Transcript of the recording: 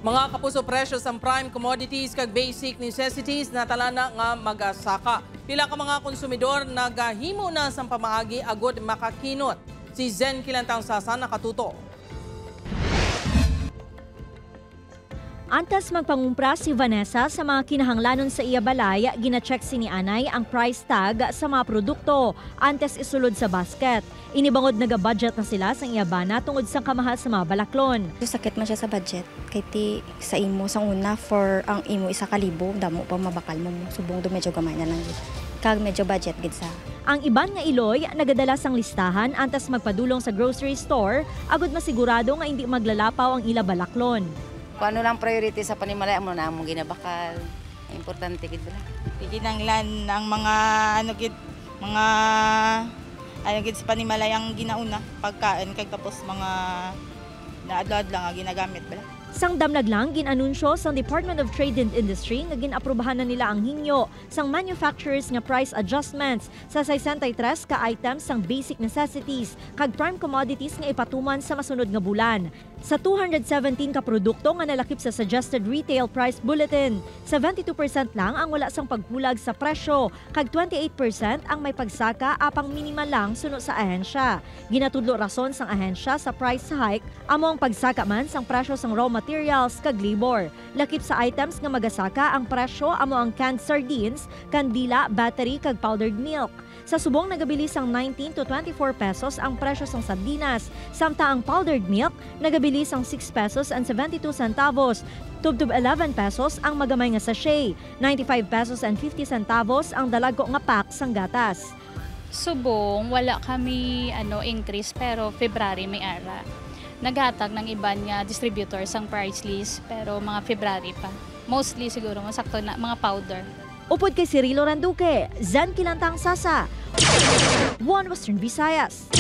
Mga kapuso, presyo sa prime commodities kag basic necessities natalana nga magasaka. Pila ka mga konsumidor nagahimo na sa pamaagi agod makakinot. Si Zen Kilantang Sasa nakatuto. Antas magpangumpra si Vanessa sa mga kinahanglanon sa iya balay, gina-check si ni Anay ang price tag sa mga produkto antes isulod sa basket. Inibangod naga-budget na sila sa iya bana tungod sa kamahal sa mga balaklon. Sakit man siya sa budget. Kay ti sa imo sang una for ang imo 1,000 damo pa mabakal mo. Subong do medyo gamay na lang gid. Kag medyo budget gid sa. Ang iban nga iloy nagadala sang listahan antes magpadulong sa grocery store agud masigurado nga hindi maglalapaw ang ila balaklon. Kung ano lang priority sa panimalay mo na mong ginabakal. Importante gid bala. Kinanglan ang mga gid sa panimalay ang ginauna pagkain kag tapos mga naadlad lang nga ginagamit bala. Sang damlag lang ginanunsyo sang Department of Trade and Industry nga ginaprubahan na nila ang hinyo sang manufacturers nga price adjustments sa 63 ka items sang basic necessities kag prime commodities nga ipatuman sa masunod nga bulan. Sa 217 ka produkto nga nalakip sa suggested retail price bulletin, 72% lang ang wala sang pagkulag sa presyo kag 28% ang may pagsaka apang minimal lang suno sa ahensya. Ginatudlo rason sang ahensya sa price hike amo ang pagsaka man sang presyo sang raw materials kag labor. Lakip sa items nga magasaka ang presyo amo ang canned sardines, kandila, battery kag powdered milk. Sa subong nagabili sang 19 to 24 pesos ang presyo sang sardinas, samta ang powdered milk nagabili sang 6 pesos and 72 centavos. Tubtub 11 pesos ang magamay nga sachet, 95 pesos and 50 centavos ang dalago nga pack sang gatas. Subong wala kami increase pero February may ara. Naghatag ng iban nga distributor sang price list pero mga February pa. Mostly siguro masakto na mga powder. Upod kay Cirilo Randuque, Zen Kilantang Sasa, One Western Visayas.